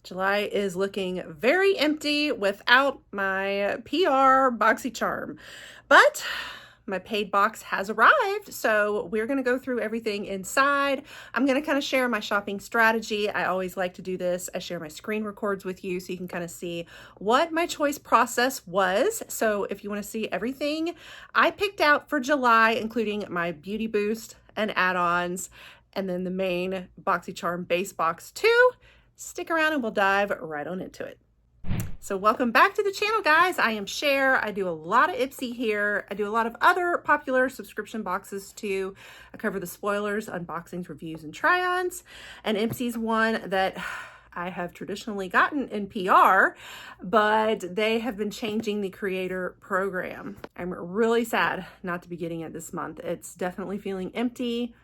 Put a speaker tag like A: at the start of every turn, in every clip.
A: July is looking very empty without my PR BoxyCharm, but my paid box has arrived, so we're going to go through everything inside. I'm going to kind of share my shopping strategy. I always like to do this. I share my screen records with you so you can kind of see what my choice process was. So if you want to see everything I picked out for July, including my Beauty Boost and add-ons, and then the main BoxyCharm base box too, stick around and we'll dive right on into it. So welcome back to the channel, guys. I am Cher. I do a lot of Ipsy here. I do a lot of other popular subscription boxes too. I cover the spoilers, unboxings, reviews, and try-ons. And Ipsy's one that I have traditionally gotten in PR, but they have been changing the creator program. I'm really sad not to be getting it this month. It's definitely feeling empty.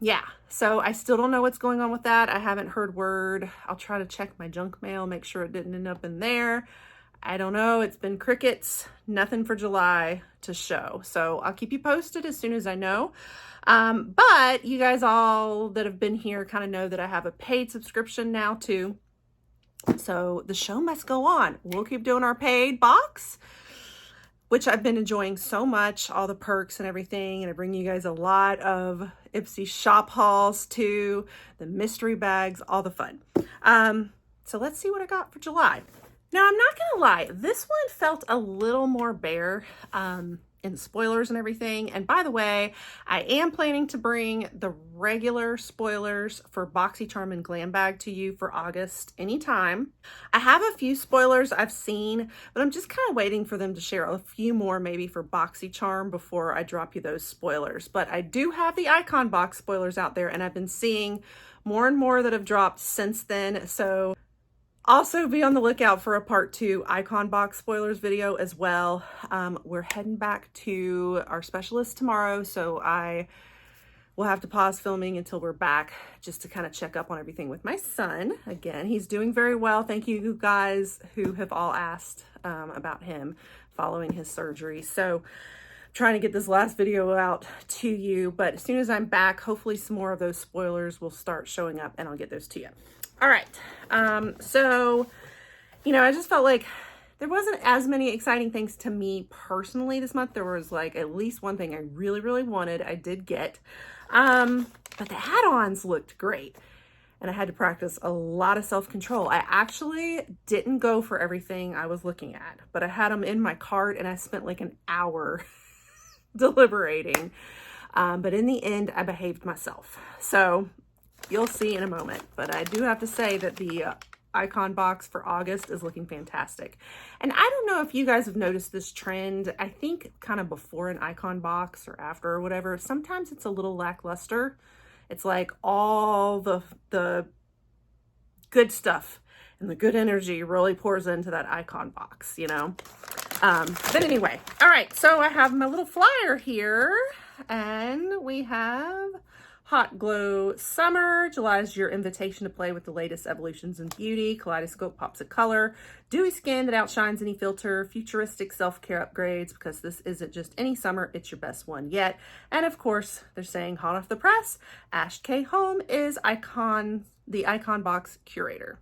A: Yeah, so I still don't know what's going on with that. I haven't heard word. I'll try to check my junk mail, make sure it didn't end up in there. I don't know. It's been crickets, nothing for July to show. So I'll keep you posted as soon as I know. But you guys all that have been here kind of know that I have a paid subscription now too. So the show must go on. We'll keep doing our paid box, which I've been enjoying so much, all the perks and everything. And I bring you guys a lot of Ipsy shop hauls too, the mystery bags, all the fun. So let's see what I got for July. Now, I'm not gonna lie, this one felt a little more bare in spoilers and everything. And by the way, I am planning to bring the regular spoilers for BoxyCharm and Glam Bag to you for August anytime. I have a few spoilers I've seen, but I'm just kind of waiting for them to share a few more maybe for BoxyCharm before I drop you those spoilers. But I do have the icon box spoilers out there, and I've been seeing more and more that have dropped since then. So also be on the lookout for a part 2 icon box spoilers video as well. We're heading back to our specialist tomorrow, so I will have to pause filming until we're back just to kind of check up on everything with my son. Again, he's doing very well. Thank you guys who have all asked about him following his surgery. So trying to get this last video out to you, but as soon as I'm back, hopefully some more of those spoilers will start showing up and I'll get those to you. All right, so, you know, I just felt like there wasn't as many exciting things to me personally this month. There was like at least one thing I really, really wanted. I did get, but the add-ons looked great. And I had to practice a lot of self-control. I actually didn't go for everything I was looking at, but I had them in my cart and I spent like an hour deliberating. But in the end, I behaved myself. So you'll see in a moment, but I do have to say that the icon box for August is looking fantastic. And I don't know if you guys have noticed this trend. I think kind of before an icon box or after or whatever, sometimes it's a little lackluster. It's like all the good stuff and the good energy really pours into that icon box, you know? But anyway, all right, so I have my little flyer here and we have Hot Glow Summer. July is your invitation to play with the latest evolutions in beauty. Kaleidoscope pops of color. Dewy skin that outshines any filter. Futuristic self-care upgrades, because this isn't just any summer, it's your best one yet. And of course, they're saying hot off the press, Ash K. Home is the icon box curator.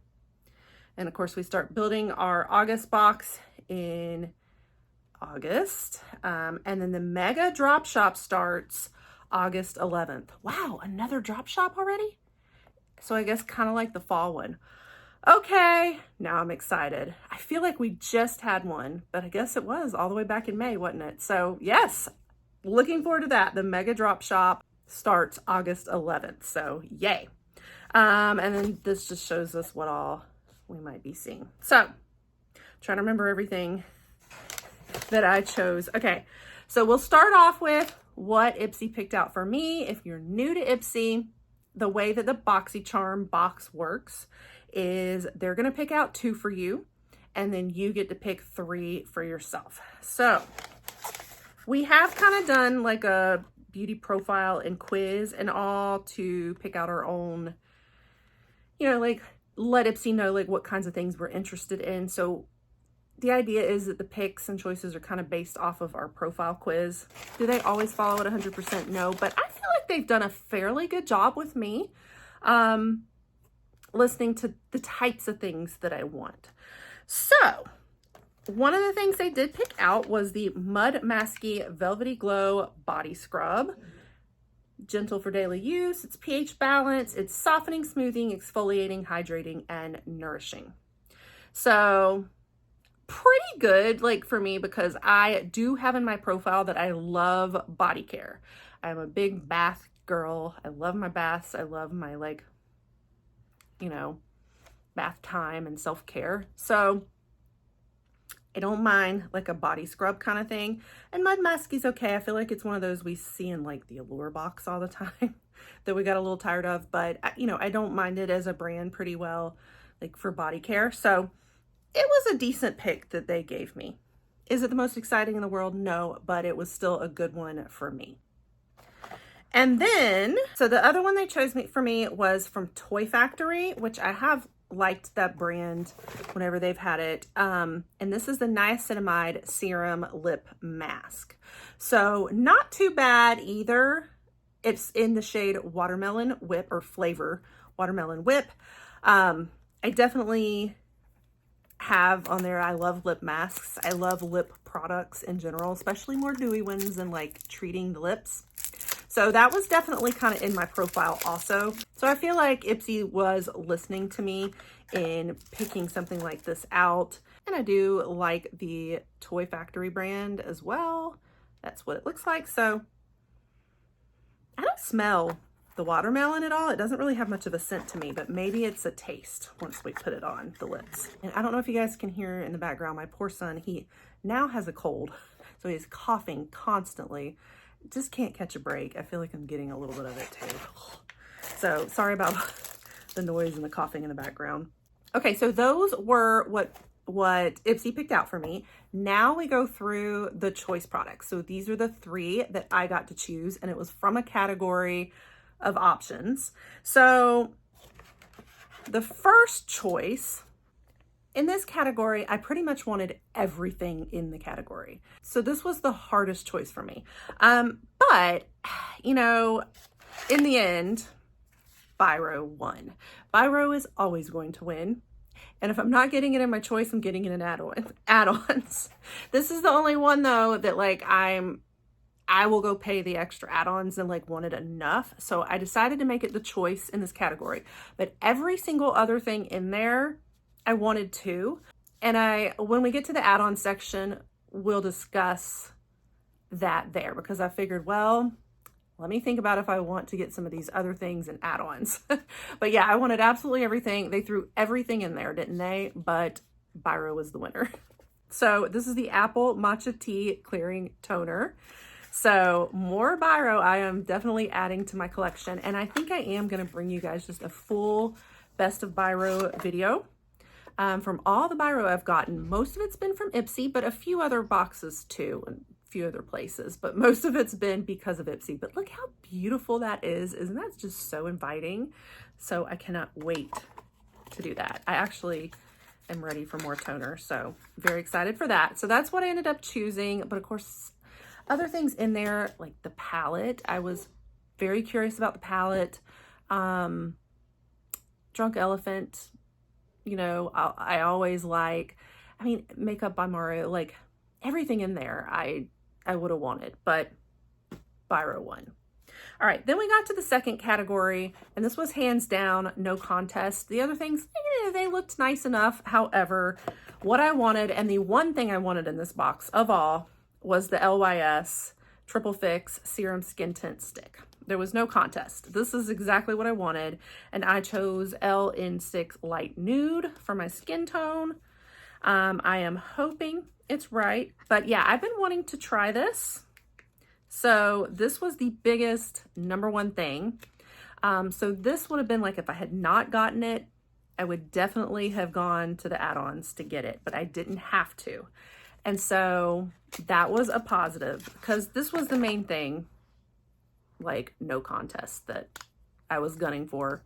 A: And of course, we start building our August box in August. And then the mega drop shop starts August 11th. Wow, another drop shop already? So I guess kind of like the fall one. Okay, now I'm excited. I feel like we just had one, but I guess it was all the way back in May, wasn't it? So yes, looking forward to that. The mega drop shop starts August 11th, so yay. And then this just shows us what all we might be seeing. So trying to remember everything that I chose. Okay, so we'll start off with what Ipsy picked out for me. If you're new to Ipsy, the way that the BoxyCharm box works is they're going to pick out 2 for you, and then you get to pick 3 for yourself. So we have kind of done like a beauty profile and quiz and all to pick out our own, you know, like let Ipsy know like what kinds of things we're interested in. So the idea is that the picks and choices are kind of based off of our profile quiz. Do they always follow it 100%? No, but I feel like they've done a fairly good job with me. listening to the types of things that I want. So one of the things they did pick out was the Mud Masky Velvety Glow Body Scrub. Gentle for daily use. It's pH balanced. It's softening, smoothing, exfoliating, hydrating, and nourishing. So pretty good, like, for me, because I do have in my profile that I love body care. I'm a big bath girl. I love my baths. I love my, like, you know, bath time and self-care. So I don't mind like a body scrub kind of thing. And Mud Masky's okay. I feel like it's one of those we see in like the Allure box all the time that we got a little tired of, but you know, I don't mind it as a brand pretty well, like for body care. So it was a decent pick that they gave me. Is it the most exciting in the world? No, but it was still a good one for me. And then, so the other one they chose for me was from Toy Factory, which I have liked that brand whenever they've had it. And this is the Niacinamide Serum Lip Mask. So not too bad either. It's in the shade Watermelon Whip, or flavor Watermelon Whip. I definitely have on there, I love lip masks. I love lip products in general, especially more dewy ones and like treating the lips. So that was definitely kind of in my profile also. So I feel like Ipsy was listening to me in picking something like this out. And I do like the Toy Factory brand as well. That's what it looks like. So I don't smell the watermelon at all. It doesn't really have much of a scent to me, but maybe it's a taste once we put it on the lips. And I don't know if you guys can hear in the background, my poor son, he now has a cold. So he's coughing constantly. Just can't catch a break. I feel like I'm getting a little bit of it too. So sorry about the noise and the coughing in the background. Okay, so those were what Ipsy picked out for me. Now we go through the choice products. So these are the 3 that I got to choose, and it was from a category of options. So the first choice in this category, I pretty much wanted everything in the category. So this was the hardest choice for me. But, you know, in the end, Biro won. Biro is always going to win. And if I'm not getting it in my choice, I'm getting it in add-ons. This is the only one though that like I will go pay the extra add-ons and like wanted enough. So I decided to make it the choice in this category. But every single other thing in there, I wanted to. And when we get to the add-on section, we'll discuss that there, because I figured, well, let me think about if I want to get some of these other things and add-ons. But yeah, I wanted absolutely everything. They threw everything in there, didn't they? But Biro was the winner. So this is the Apple Matcha Tea Clearing Toner. So more Biro I am definitely adding to my collection. And I think I am going to bring you guys just a full best of Biro video. From all the Biro I've gotten. Most of it's been from Ipsy, but a few other boxes too, and a few other places, but most of it's been because of Ipsy. But look how beautiful that is. Isn't that just so inviting? So I cannot wait to do that. I actually am ready for more toner, so very excited for that. So that's what I ended up choosing. But of course, other things in there, like the palette. I was very curious about the palette. Drunk Elephant, you know, I always like, I mean, Makeup by Mario, like everything in there I would have wanted, but Biro won. All right, then we got to the second category, and this was hands down, no contest. The other things, they looked nice enough. However, what I wanted, and the one thing I wanted in this box of all, was the LYS Triple Fix Serum Skin Tint Stick. There was no contest. This is exactly what I wanted. And I chose LN6 Light Nude for my skin tone. I am hoping it's right. But yeah, I've been wanting to try this. So this was the biggest #1 thing. So this would have been like, if I had not gotten it, I would definitely have gone to the add-ons to get it, but I didn't have to. And so that was a positive, because this was the main thing, like no contest, that I was gunning for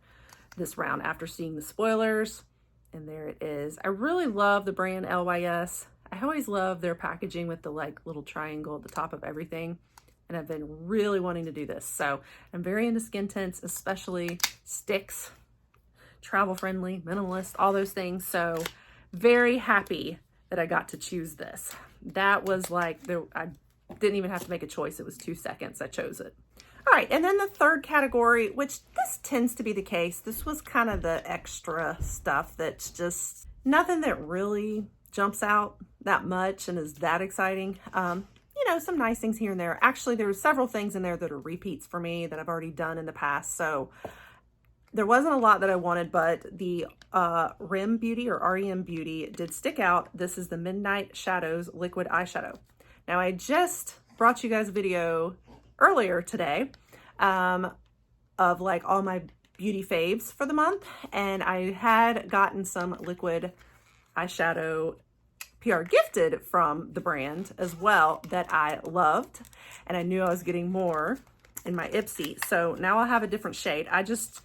A: this round after seeing the spoilers. And there it is. I really love the brand LYS. I always love their packaging with the like little triangle at the top of everything. And I've been really wanting to do this. So I'm very into skin tints, especially sticks, travel friendly, minimalist, all those things. So very happy that I got to choose this. That was like, I didn't even have to make a choice. It was 2 seconds. I chose it. All right, and then the third category, which this tends to be the case, this was kind of the extra stuff that's just nothing that really jumps out that much and is that exciting. You know, some nice things here and there. Actually, there were several things in there that are repeats for me that I've already done in the past. So there wasn't a lot that I wanted, but the REM Beauty or REM Beauty did stick out. This is the Midnight Shadows Liquid Eyeshadow. Now, I just brought you guys a video earlier today of like all my beauty faves for the month, and I had gotten some liquid eyeshadow PR gifted from the brand as well that I loved, and I knew I was getting more in my Ipsy. So now I'll have a different shade. I just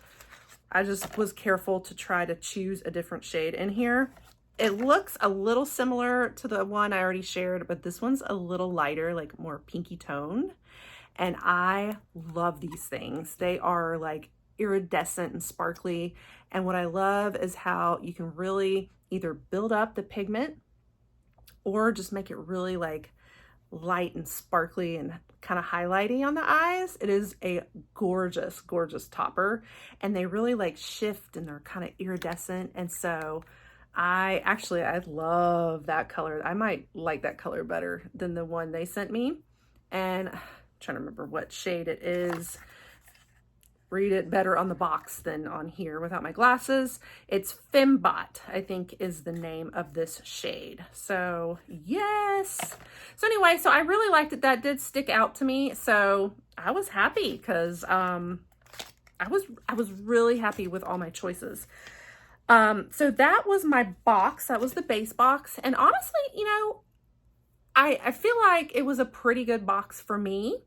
A: was careful to try to choose a different shade in here. It looks a little similar to the one I already shared, but this one's a little lighter, like more pinky toned. And I love these things. They are like iridescent and sparkly. And what I love is how you can really either build up the pigment or just make it really like light and sparkly and kind of highlighty on the eyes. It is a gorgeous, gorgeous topper. And they really like shift and they're kind of iridescent. And so I love that color. I might like that color better than the one they sent me. And I'm trying to remember what shade it is. Read it better on the box than on here without my glasses. It's Fembot, I think is the name of this shade. So yes. So anyway, so I really liked it. That did stick out to me. So I was happy because I was really happy with all my choices. So that was my box. That was the base box. And honestly, you know, I feel like it was a pretty good box for me.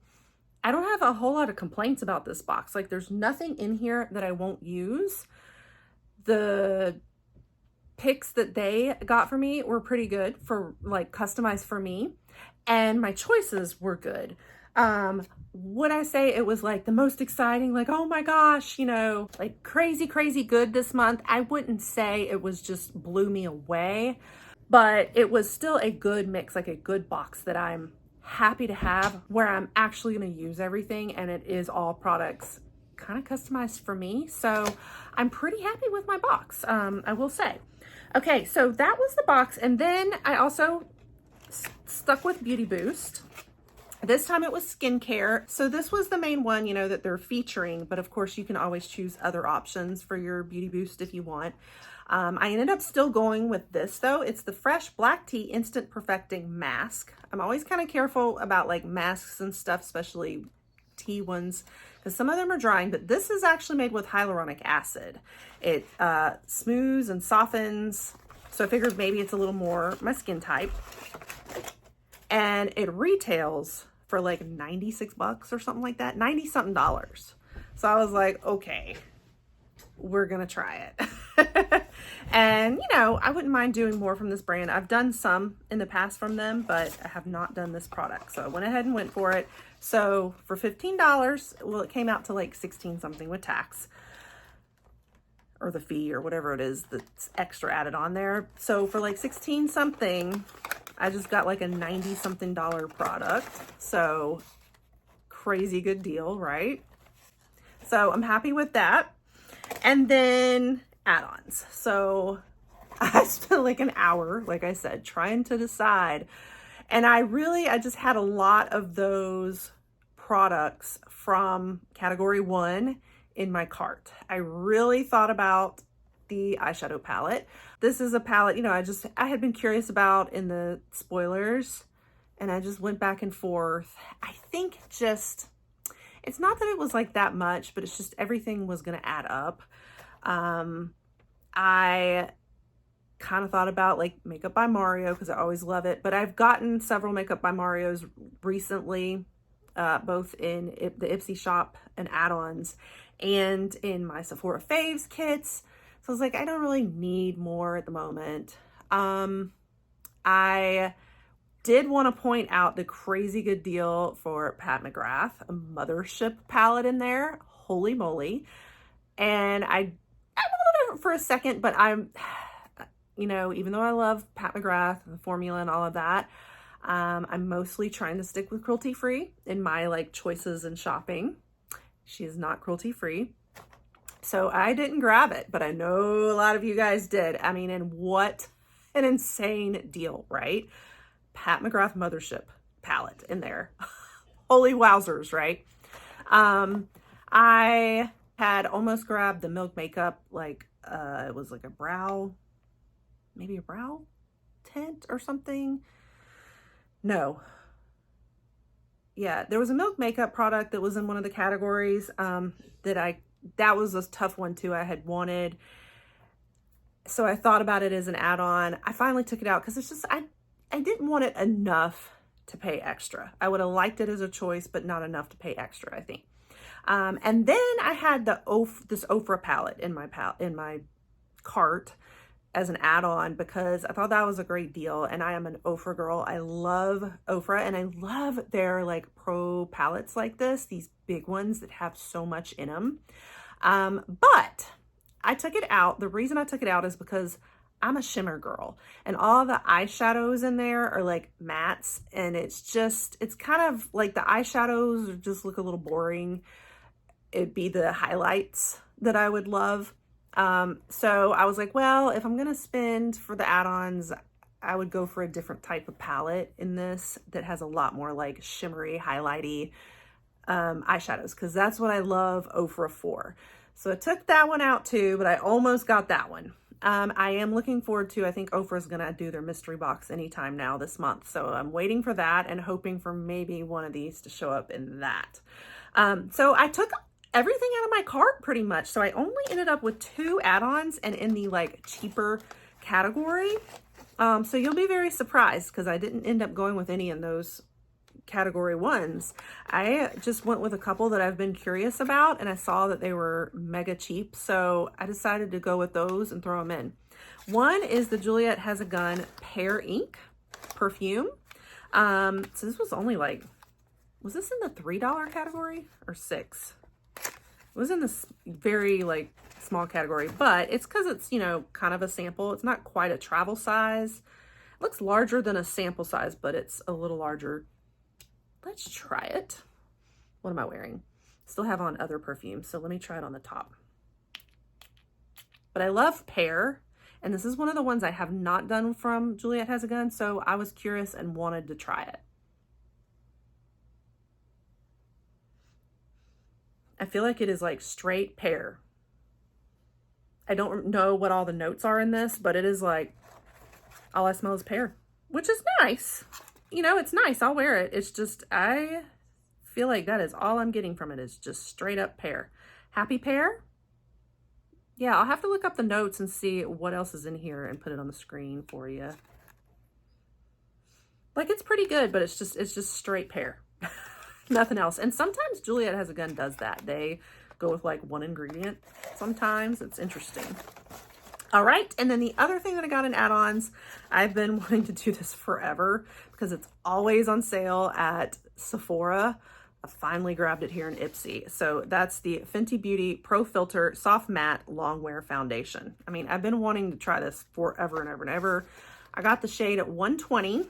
A: I don't have a whole lot of complaints about this box. Like there's nothing in here that I won't use. The picks that they got for me were pretty good for like customized for me. And my choices were good. Would I say it was like the most exciting, like, oh my gosh, you know, like crazy, crazy good this month? I wouldn't say it was just blew me away, but it was still a good mix, like a good box that I'm happy to have where I'm actually going to use everything. And it is all products kind of customized for me. So I'm pretty happy with my box. I will say. Okay. So that was the box. And then I also stuck with Beauty Boost. This time it was skincare. So this was the main one, you know, that they're featuring, but of course you can always choose other options for your Beauty Boost if you want. I ended up still going with this though. It's the Fresh Black Tea Instant Perfecting Mask. I'm always kind of careful about like masks and stuff, especially tea ones, because some of them are drying, but this is actually made with hyaluronic acid. It smooths and softens. So I figured maybe it's a little more my skin type. And it retails for like 96 bucks or something like that, 90 something dollars. So I was like, okay, we're gonna try it. And you know, I wouldn't mind doing more from this brand. I've done some in the past from them, but I have not done this product. So I went ahead and went for it. So for $15, well, it came out to like 16 something with tax or the fee or whatever it is that's extra added on there. So for like 16 something, I just got like a 90 something dollar product. So crazy good deal, right? So I'm happy with that. And then Addons. So I spent like an hour, like I said, trying to decide. And I just had a lot of those products from category 1 in my cart. I really thought about the eyeshadow palette. This is a palette, you know, I had been curious about in the spoilers, and I just went back and forth. I think just, it's not that it was like that much, but it's just everything was going to add up. I kind of thought about like Makeup by Mario because I always love it, but I've gotten several Makeup by Marios recently, both in the Ipsy shop and Addons and in my Sephora Faves kits. So I was like, I don't really need more at the moment. I did want to point out the crazy good deal for Pat McGrath, a Mothership palette in there. Holy moly. And I it for a second, but I'm, you know, even though I love Pat McGrath, the formula and all of that, I'm mostly trying to stick with cruelty-free in my like choices and shopping. She is not cruelty-free. So I didn't grab it, but I know a lot of you guys did. I mean, and what an insane deal, right? Pat McGrath Mothership palette in there. Holy wowzers, right? I had almost grabbed the Milk Makeup, like, it was like a brow, maybe a brow tint or something. No. Yeah, there was a Milk Makeup product that was in one of the categories that was a tough one too. I had wanted. So I thought about it as an add-on. I finally took it out because it's just, I didn't want it enough to pay extra. I would have liked it as a choice, but not enough to pay extra, I think. And then I had this Ofra palette in my cart as an add-on because I thought that was a great deal, and I am an Ofra girl. I love Ofra, and I love their like pro palettes like this, these big ones that have so much in them. But I took it out. The reason I took it out is because I'm a shimmer girl, and all the eyeshadows in there are like mattes, and it's kind of like the eyeshadows just look a little boring. It'd be the highlights that I would love. So I was like, well, if I'm going to spend for the add-ons, I would go for a different type of palette in this that has a lot more like shimmery, highlighty, eyeshadows. Cause that's what I love Ofra for. So I took that one out too, but I almost got that one. I am looking forward to, I think Ofra is going to do their mystery box anytime now this month. So I'm waiting for that and hoping for maybe one of these to show up in that. So I took everything out of my cart pretty much. So I only ended up with 2 add-ons and in the like cheaper category. So you'll be very surprised because I didn't end up going with any in those category ones. I just went with a couple that I've been curious about, and I saw that they were mega cheap. So I decided to go with those and throw them in. One is the Juliet Has a Gun Pear Ink perfume. So this was only like, was this in the $3 category or $6? It was in this very like small category, but it's because it's, you know, kind of a sample. It's not quite a travel size. It looks larger than a sample size, but it's a little larger. Let's try it. What am I wearing? Still have on other perfumes, so let me try it on the top. But I love Pear, and this is one of the ones I have not done from Juliet Has a Gun, so I was curious and wanted to try it. I feel like it is like straight pear. I don't know what all the notes are in this, but it is like, all I smell is pear, which is nice. You know, it's nice. I'll wear it. It's just, I feel like that is all I'm getting from it is just straight up pear. Happy pear? Yeah, I'll have to look up the notes and see what else is in here and put it on the screen for you. Like, it's pretty good, but it's just straight pear. Nothing else. And sometimes Juliet Has a Gun does that. They go with like one ingredient. Sometimes it's interesting. All right. And then the other thing that I got in add-ons, I've been wanting to do this forever because it's always on sale at Sephora. I finally grabbed it here in Ipsy. So that's the Fenty Beauty Pro Filter Soft Matte Long Wear Foundation. I mean, I've been wanting to try this forever and ever and ever. I got the shade at 120.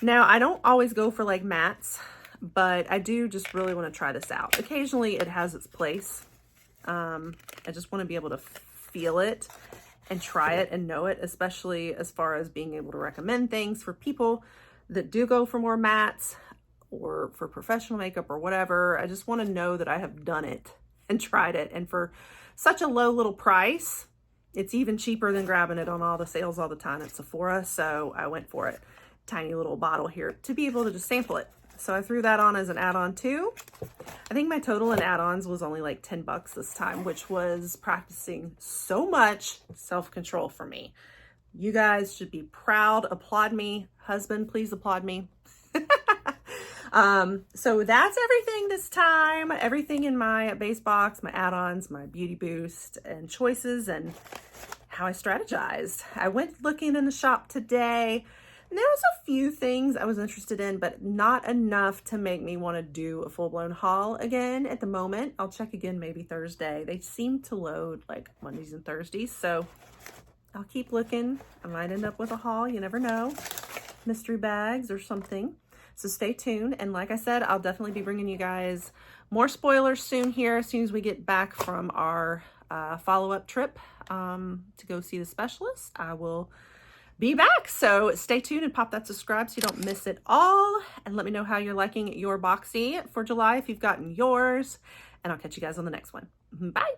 A: Now, I don't always go for like mattes, but I do just really want to try this out. Occasionally it has its place. I just want to be able to feel it and try it and know it, especially as far as being able to recommend things for people that do go for more mattes or for professional makeup or whatever. I just want to know that I have done it and tried it. And for such a low little price, it's even cheaper than grabbing it on all the sales all the time at Sephora. So I went for it. Tiny little bottle here to be able to just sample it. So I threw that on as an add-on too. I think my total in add-ons was only like 10 bucks this time, which was practicing so much self-control for me. You guys should be proud. Applaud me. Husband, please applaud me. So that's everything this time. Everything in my base box, my add-ons, my beauty boost and choices, and how I strategized. I went looking in the shop today. And there was a few things I was interested in, but not enough to make me want to do a full-blown haul again at the moment. I'll check again maybe Thursday. They seem to load like Mondays and Thursdays, so I'll keep looking. I might end up with a haul, you never know. Mystery bags or something. So stay tuned. And like I said, I'll definitely be bringing you guys more spoilers soon here, as soon as we get back from our follow-up trip to go see the specialist. I will be back. So stay tuned and pop that subscribe so you don't miss it all. And let me know how you're liking your Boxy for July if you've gotten yours. And I'll catch you guys on the next one. Bye.